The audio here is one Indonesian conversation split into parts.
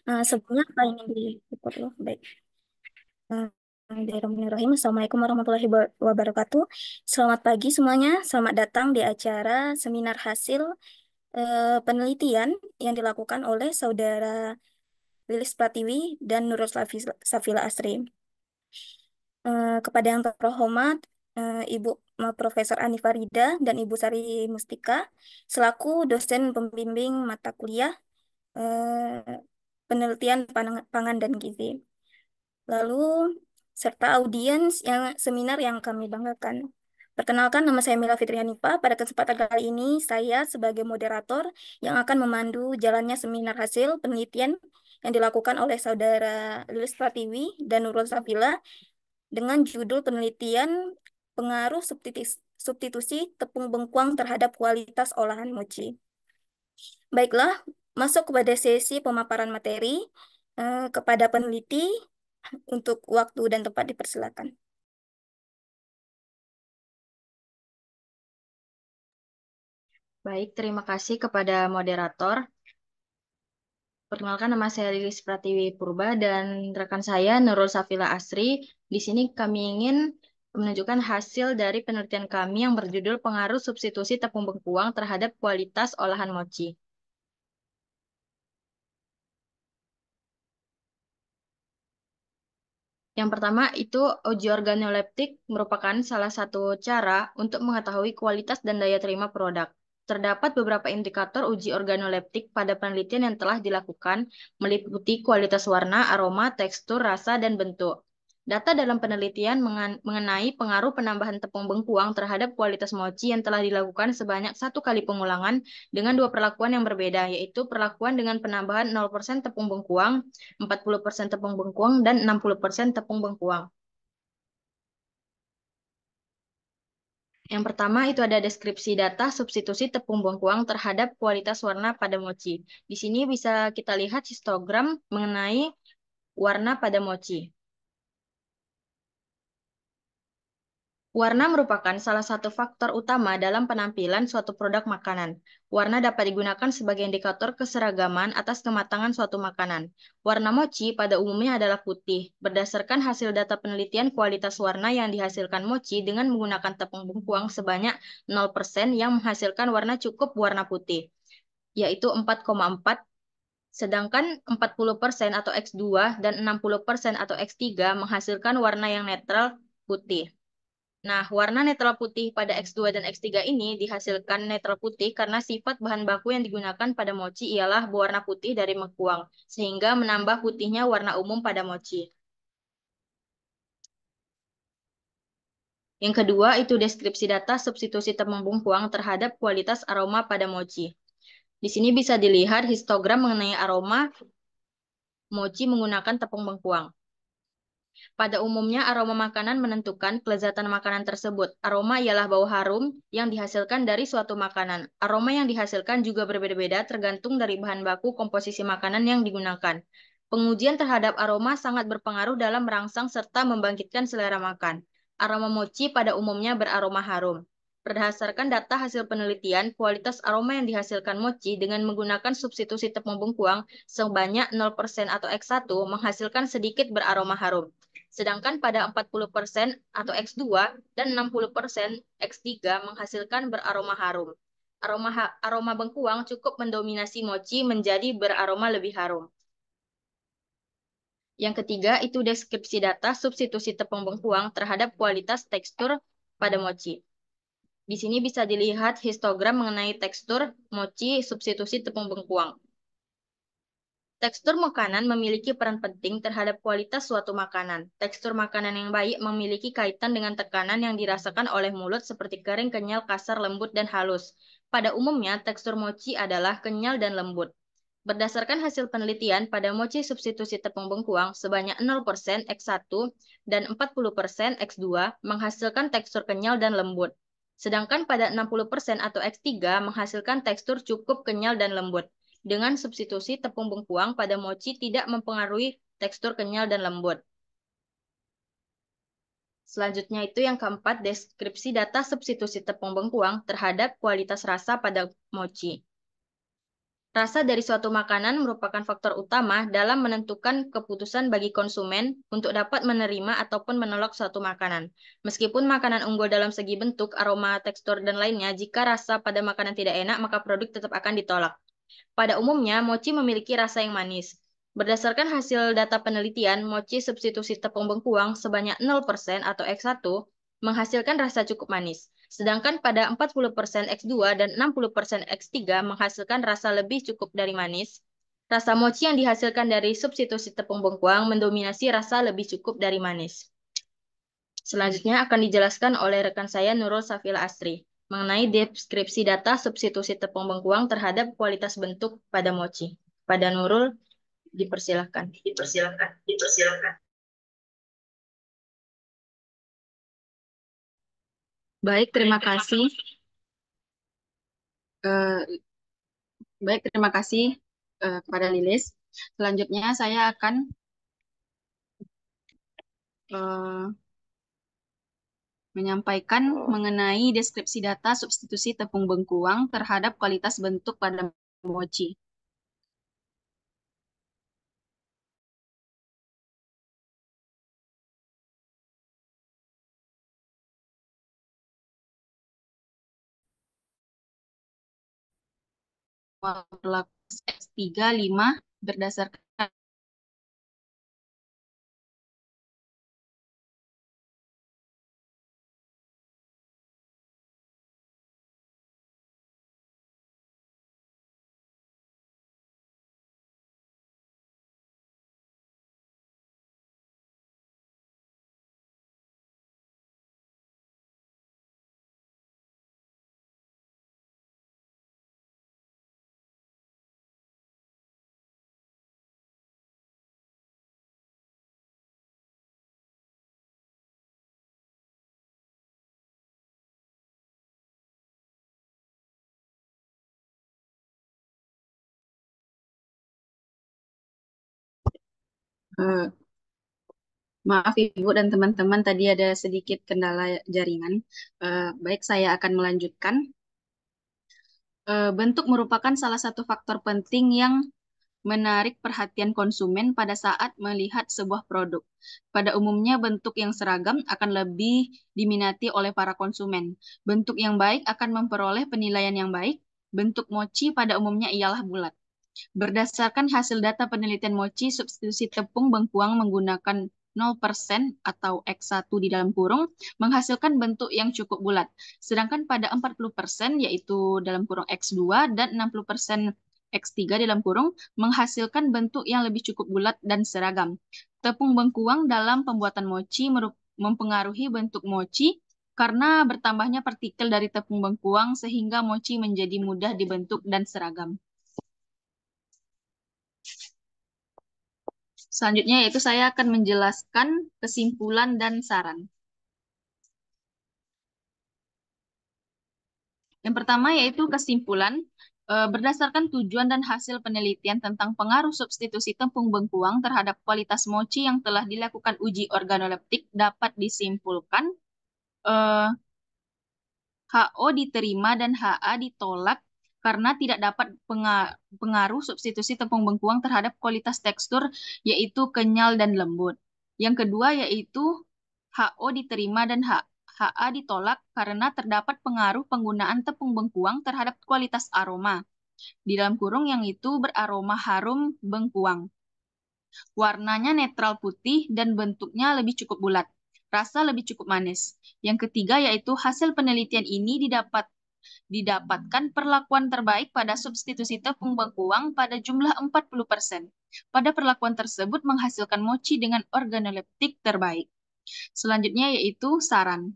Sebelumnya apa ingin di-report loh? Baik. Eh, Bismillahirrahmanirrahim. Assalamualaikum warahmatullahi wabarakatuh. Selamat pagi semuanya. Selamat datang di acara seminar hasil penelitian yang dilakukan oleh Saudara Lilis Pratiwi dan Nurul Safila Asri. Kepada yang terhormat, Ibu Profesor Ani Farida dan Ibu Sari Mustika, selaku dosen pembimbing mata kuliah penelitian pangan dan gizi. Lalu, serta audiens yang seminar yang kami banggakan. Perkenalkan, nama saya Mila Fitri Hanifah. Pada kesempatan kali ini, saya sebagai moderator yang akan memandu jalannya seminar hasil penelitian yang dilakukan oleh Saudara Lilis Pratiwi dan Nurul Safila dengan judul penelitian pengaruh substitusi tepung bengkuang terhadap kualitas olahan mochi. Baiklah, masuk kepada sesi pemaparan materi kepada peneliti untuk waktu dan tempat dipersilakan. Baik, terima kasih kepada moderator. Perkenalkan, nama saya Lilis Pratiwi Purba dan rekan saya Nurul Safila Asri. Di sini kami ingin menunjukkan hasil dari penelitian kami yang berjudul Pengaruh Substitusi Tepung Bengkuang terhadap Kualitas Olahan Mochi. Yang pertama itu uji organoleptik merupakan salah satu cara untuk mengetahui kualitas dan daya terima produk. Terdapat beberapa indikator uji organoleptik pada penelitian yang telah dilakukan, meliputi kualitas warna, aroma, tekstur, rasa, dan bentuk. Data dalam penelitian mengenai pengaruh penambahan tepung bengkuang terhadap kualitas mochi yang telah dilakukan sebanyak 1 kali pengulangan dengan 2 perlakuan yang berbeda, yaitu perlakuan dengan penambahan 0% tepung bengkuang, 40% tepung bengkuang, dan 60% tepung bengkuang. Yang pertama itu ada deskripsi data substitusi tepung bengkuang terhadap kualitas warna pada mochi. Di sini bisa kita lihat histogram mengenai warna pada mochi. Warna merupakan salah satu faktor utama dalam penampilan suatu produk makanan. Warna dapat digunakan sebagai indikator keseragaman atas kematangan suatu makanan. Warna mochi pada umumnya adalah putih. Berdasarkan hasil data penelitian kualitas warna yang dihasilkan mochi dengan menggunakan tepung bengkuang sebanyak 0% yang menghasilkan warna cukup warna putih, yaitu 4,4, sedangkan 40% atau X2 dan 60% atau X3 menghasilkan warna yang netral putih. Nah, warna netral putih pada X2 dan X3 ini dihasilkan netral putih karena sifat bahan baku yang digunakan pada mochi ialah berwarna putih dari bengkuang, sehingga menambah putihnya warna umum pada mochi. Yang kedua itu deskripsi data substitusi tepung bengkuang terhadap kualitas aroma pada mochi. Di sini bisa dilihat histogram mengenai aroma mochi menggunakan tepung bengkuang. Pada umumnya, aroma makanan menentukan kelezatan makanan tersebut. Aroma ialah bau harum yang dihasilkan dari suatu makanan. Aroma yang dihasilkan juga berbeda-beda tergantung dari bahan baku komposisi makanan yang digunakan. Pengujian terhadap aroma sangat berpengaruh dalam merangsang serta membangkitkan selera makan. Aroma mochi pada umumnya beraroma harum. Berdasarkan data hasil penelitian, kualitas aroma yang dihasilkan mochi dengan menggunakan substitusi tepung bengkuang sebanyak 0% atau X1 menghasilkan sedikit beraroma harum. Sedangkan pada 40% atau X2 dan 60% X3 menghasilkan beraroma harum. Aroma bengkuang cukup mendominasi mochi menjadi beraroma lebih harum. Yang ketiga itu deskripsi data substitusi tepung bengkuang terhadap kualitas tekstur pada mochi. Di sini bisa dilihat histogram mengenai tekstur mochi substitusi tepung bengkuang. Tekstur makanan memiliki peran penting terhadap kualitas suatu makanan. Tekstur makanan yang baik memiliki kaitan dengan tekanan yang dirasakan oleh mulut seperti kering, kenyal, kasar, lembut, dan halus. Pada umumnya, tekstur mochi adalah kenyal dan lembut. Berdasarkan hasil penelitian, pada mochi substitusi tepung bengkuang sebanyak 0% X1 dan 40% X2 menghasilkan tekstur kenyal dan lembut. Sedangkan pada 60% atau X3 menghasilkan tekstur cukup kenyal dan lembut. Dengan substitusi tepung bengkuang pada mochi tidak mempengaruhi tekstur kenyal dan lembut. Selanjutnya itu yang keempat, deskripsi data substitusi tepung bengkuang terhadap kualitas rasa pada mochi. Rasa dari suatu makanan merupakan faktor utama dalam menentukan keputusan bagi konsumen untuk dapat menerima ataupun menolak suatu makanan. Meskipun makanan unggul dalam segi bentuk, aroma, tekstur, dan lainnya, jika rasa pada makanan tidak enak, maka produk tetap akan ditolak. Pada umumnya, mochi memiliki rasa yang manis. Berdasarkan hasil data penelitian, mochi substitusi tepung bengkuang sebanyak 0% atau X1 menghasilkan rasa cukup manis. Sedangkan pada 40% X2 dan 60% X3 menghasilkan rasa lebih cukup dari manis. Rasa mochi yang dihasilkan dari substitusi tepung bengkuang mendominasi rasa lebih cukup dari manis. Selanjutnya akan dijelaskan oleh rekan saya Nurul Safila Asri mengenai deskripsi data substitusi tepung bengkuang terhadap kualitas bentuk pada mochi. Pada Nurul, dipersilahkan. Dipersilahkan. Baik, terima kasih. Eh, Baik, terima kasih kepada Lilis. Selanjutnya saya akan eh, menyampaikan mengenai deskripsi data substitusi tepung bengkuang terhadap kualitas bentuk pada mochi. Berlaku X35 berdasarkan eh, maaf Ibu dan teman-teman tadi ada sedikit kendala jaringan. Baik, saya akan melanjutkan. Bentuk merupakan salah satu faktor penting yang menarik perhatian konsumen pada saat melihat sebuah produk. Pada umumnya, bentuk yang seragam akan lebih diminati oleh para konsumen. Bentuk yang baik akan memperoleh penilaian yang baik. Bentuk mochi pada umumnya ialah bulat. Berdasarkan hasil data penelitian mochi, substitusi tepung bengkuang menggunakan 0% atau X1 di dalam kurung menghasilkan bentuk yang cukup bulat. Sedangkan pada 40% yaitu dalam kurung X2 dan 60% X3 dalam kurung menghasilkan bentuk yang lebih cukup bulat dan seragam. Tepung bengkuang dalam pembuatan mochi mempengaruhi bentuk mochi karena bertambahnya partikel dari tepung bengkuang sehingga mochi menjadi mudah dibentuk dan seragam. Selanjutnya yaitu saya akan menjelaskan kesimpulan dan saran. Yang pertama yaitu kesimpulan. Berdasarkan tujuan dan hasil penelitian tentang pengaruh substitusi tepung bengkuang terhadap kualitas mochi yang telah dilakukan uji organoleptik dapat disimpulkan eh, HO diterima dan HA ditolak karena tidak dapat pengaruh substitusi tepung bengkuang terhadap kualitas tekstur yaitu kenyal dan lembut. Yang kedua yaitu HO diterima dan HA ditolak karena terdapat pengaruh penggunaan tepung bengkuang terhadap kualitas aroma. Di dalam kurung yang itu beraroma harum bengkuang. Warnanya netral putih dan bentuknya lebih cukup bulat. Rasa lebih cukup manis. Yang ketiga yaitu hasil penelitian ini didapatkan perlakuan terbaik pada substitusi tepung bengkuang pada jumlah 40%. Pada perlakuan tersebut menghasilkan mochi dengan organoleptik terbaik. Selanjutnya yaitu saran.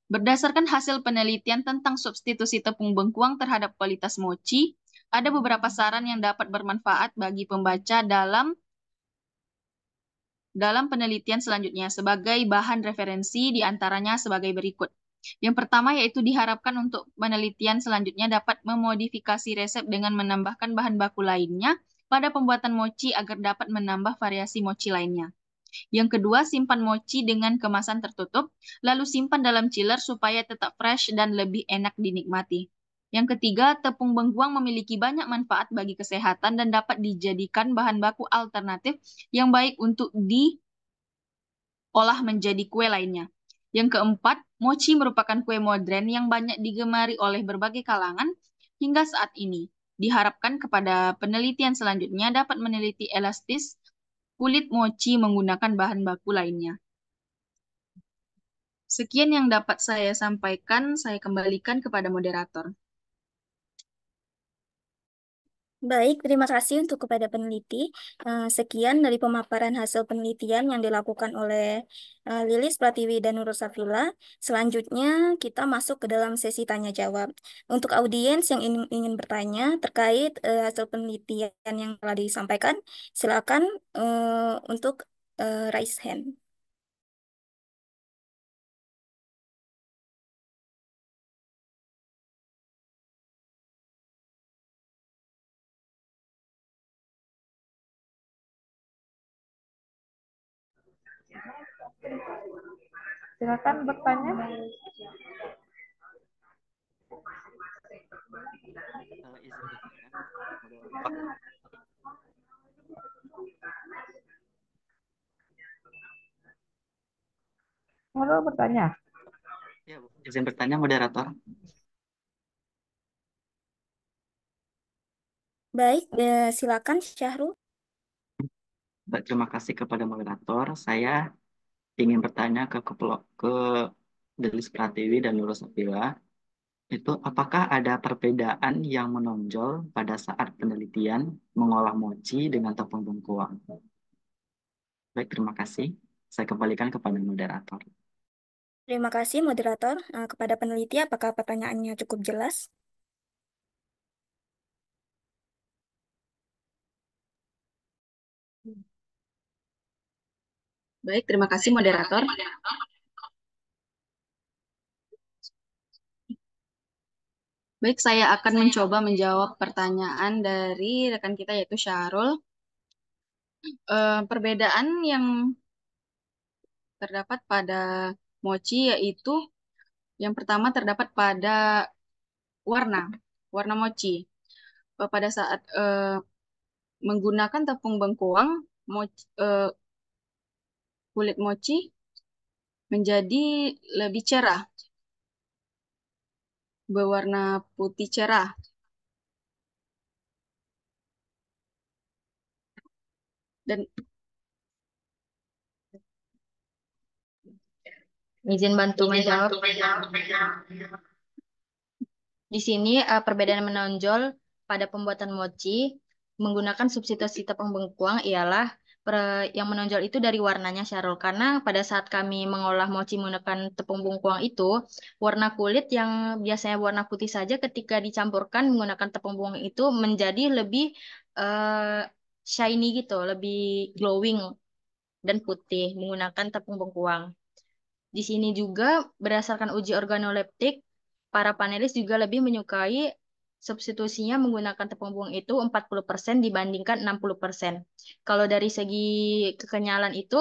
Berdasarkan hasil penelitian tentang substitusi tepung bengkuang terhadap kualitas mochi, ada beberapa saran yang dapat bermanfaat bagi pembaca dalam penelitian selanjutnya sebagai bahan referensi diantaranya sebagai berikut. Yang pertama yaitu diharapkan untuk penelitian selanjutnya dapat memodifikasi resep dengan menambahkan bahan baku lainnya pada pembuatan mochi agar dapat menambah variasi mochi lainnya. Yang kedua, simpan mochi dengan kemasan tertutup, lalu simpan dalam chiller supaya tetap fresh dan lebih enak dinikmati. Yang ketiga, tepung bengkuang memiliki banyak manfaat bagi kesehatan dan dapat dijadikan bahan baku alternatif yang baik untuk diolah menjadi kue lainnya. Yang keempat, mochi merupakan kue modern yang banyak digemari oleh berbagai kalangan hingga saat ini. Diharapkan kepada penelitian selanjutnya dapat meneliti elastis kulit mochi menggunakan bahan baku lainnya. Sekian yang dapat saya sampaikan, saya kembalikan kepada moderator. Baik, terima kasih untuk kepada peneliti. Sekian dari pemaparan hasil penelitian yang dilakukan oleh Lilis Pratiwi dan Nurul Safila. Selanjutnya kita masuk ke dalam sesi tanya jawab. Untuk audiens yang ingin bertanya terkait hasil penelitian yang telah disampaikan, silakan untuk raise hand. Silakan bertanya. Izin bertanya, moderator. Mau bertanya? Ya, Bu. Izin bertanya, moderator. Baik, silakan Syahrul. Baik, terima kasih kepada moderator. Saya ingin bertanya ke Delis Pratiwi dan Nurul Safila. Itu apakah ada perbedaan yang menonjol pada saat penelitian mengolah mochi dengan tepung bengkuang? Baik, terima kasih. Saya kembalikan kepada moderator. Terima kasih moderator. Kepada peneliti, apakah pertanyaannya cukup jelas? Baik, terima kasih moderator. Baik, saya akan mencoba menjawab pertanyaan dari rekan kita yaitu Syahrul. Perbedaan yang terdapat pada mochi yaitu yang pertama terdapat pada warna, warna mochi. Pada saat menggunakan tepung bengkuang, kulit mochi menjadi lebih cerah, berwarna putih cerah. Dan izin bantu menjawab. Di sini perbedaan menonjol pada pembuatan mochi menggunakan substitusi tepung bengkuang ialah yang menonjol itu dari warnanya Syarul. Karena pada saat kami mengolah mochi menggunakan tepung bengkuang itu, warna kulit yang biasanya warna putih saja ketika dicampurkan menggunakan tepung bengkuang itu menjadi lebih eh, shiny gitu, lebih glowing dan putih menggunakan tepung bengkuang. Di sini juga berdasarkan uji organoleptik, para panelis juga lebih menyukai substitusinya menggunakan tepung buang itu 40% dibandingkan 60%. Kalau dari segi kekenyalan itu,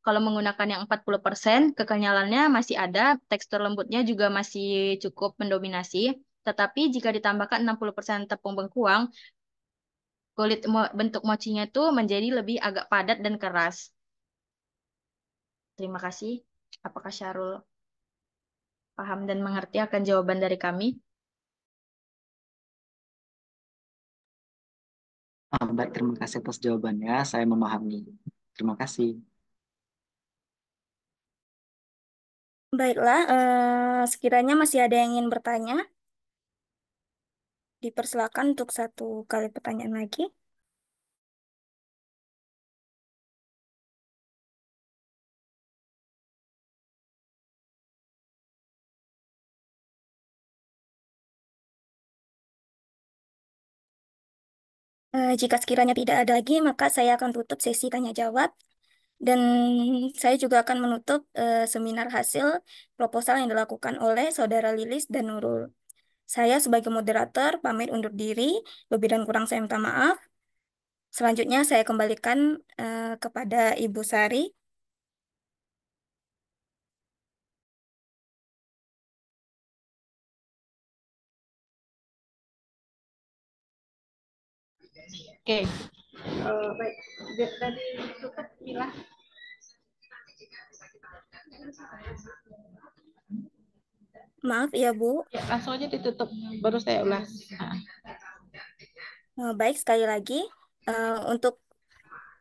kalau menggunakan yang 40%, kekenyalannya masih ada, tekstur lembutnya juga masih cukup mendominasi. Tetapi jika ditambahkan 60% tepung bengkuang, bentuk mochinya itu menjadi lebih agak padat dan keras. Terima kasih. Apakah Syarul paham dan mengerti akan jawaban dari kami? Baik, terima kasih atas jawabannya. Saya memahami. Terima kasih. Baiklah, sekiranya masih ada yang ingin bertanya, dipersilakan untuk satu kali pertanyaan lagi. Jika sekiranya tidak ada lagi, maka saya akan tutup sesi tanya jawab. Dan saya juga akan menutup seminar hasil proposal yang dilakukan oleh Saudara Lilis dan Nurul. Saya sebagai moderator pamit undur diri. Lebih dan kurang saya minta maaf. Selanjutnya saya kembalikan kepada Ibu Sari. Oke. Baik. Dari tutup Mila. Maaf ya, Bu. Ya, langsung aja ditutup. Baru saya ulas. Nah. Baik, sekali lagi, untuk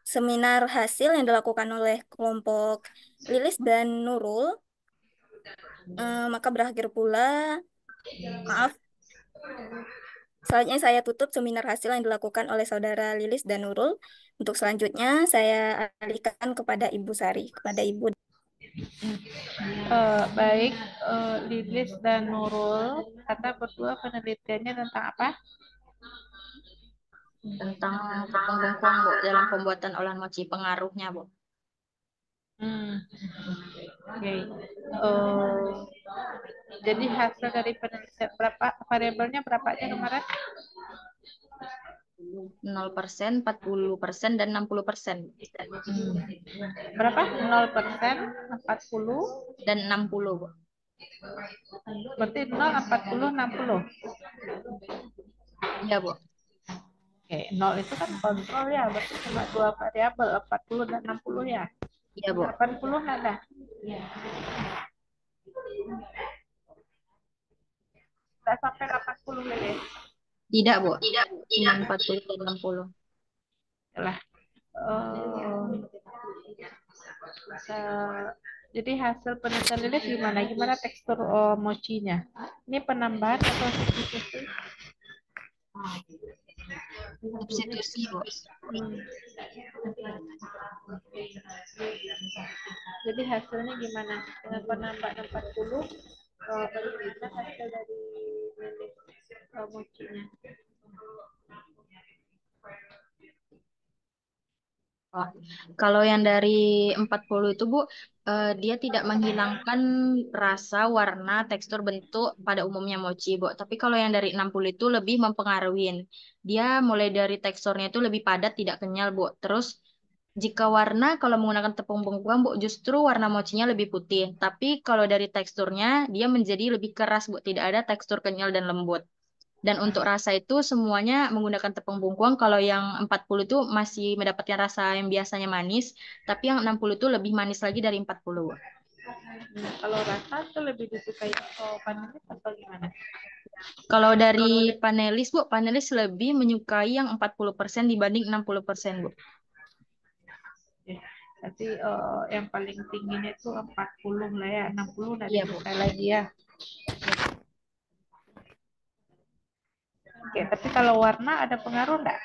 seminar hasil yang dilakukan oleh kelompok Lilis dan Nurul, maka berakhir pula, maaf, selanjutnya saya tutup seminar hasil yang dilakukan oleh saudara Lilis dan Nurul. Untuk selanjutnya, saya alihkan kepada Ibu Sari, kepada Ibu. Baik, Lilis dan Nurul, kata berdua penelitiannya tentang apa? Tentang tepung bengkuang, Bu, dalam pembuatan olahan mochi, pengaruhnya, Bu. Oke. Jadi hasil dari penelitian berapa variabelnya berapa aja kemarin? 0%, 40%, dan 60%. Berapa? 0%, 40, Dan 60, Bu. berarti 0, 40, 60. Iya, Bu. Oke, 0 itu kan kontrol ya, berarti cuma dua variabel, 40 dan 60 ya. Iya, Bu. 80 ada. Tidak sampai 80 lagi. Tidak, Bu. Cuma 40 dan 60. Yalah. Jadi hasil penelitian Lilis gimana? Gimana tekstur mochinya? Ini penambahan atau substitusi? Substitusi, Bu. Jadi hasilnya gimana? Dengan penambahan 40, bagaimana hasil dari Lilis mochinya? Oh, kalau yang dari 40 itu, Bu, dia tidak menghilangkan rasa, warna, tekstur, bentuk pada umumnya mochi, Bu. Tapi kalau yang dari 60 itu lebih mempengaruhi. Dia mulai dari teksturnya itu lebih padat, tidak kenyal, Bu. Terus jika warna, kalau menggunakan tepung bengkuang, Bu, justru warna mochinya lebih putih. Tapi kalau dari teksturnya, dia menjadi lebih keras, Bu. Tidak ada tekstur kenyal dan lembut. Dan untuk rasa itu semuanya menggunakan tepung bungkuang. Kalau yang 40 itu masih mendapatkan rasa yang biasanya manis, tapi yang 60 itu lebih manis lagi dari 40. Kalau rasa tuh lebih disukai panelis atau gimana? Kalau dari panelis, Bu, panelis lebih menyukai yang 40% dibanding 60%, Bu. Berarti yang paling tingginya itu 40 lah ya, 60 nggak Iya, Bu. disukai lagi ya. Oke, tapi kalau warna ada pengaruh nggak?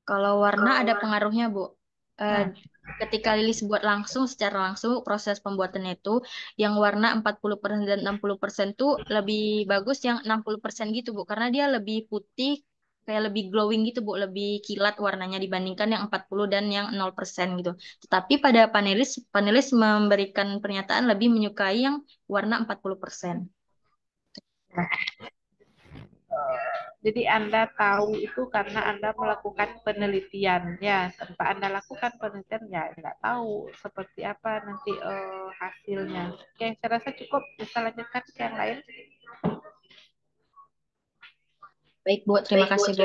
Kalau warna ada pengaruhnya, Bu. Nah, Ketika Lilis buat langsung, secara langsung, proses pembuatannya itu, yang warna 40% dan 60% tuh lebih bagus yang 60% gitu, Bu. Karena dia lebih putih, kayak lebih glowing gitu, Bu. Lebih kilat warnanya dibandingkan yang 40 dan yang 0% gitu. Tetapi pada panelis, panelis memberikan pernyataan lebih menyukai yang warna 40%. jadi Anda tahu itu karena Anda melakukan penelitian ya. Tanpa Anda lakukan penelitian ya nggak tahu seperti apa nanti hasilnya. Oke, saya rasa cukup. Bisa lanjutkan ke yang lain. Baik, Bu. Terima kasih, Bu.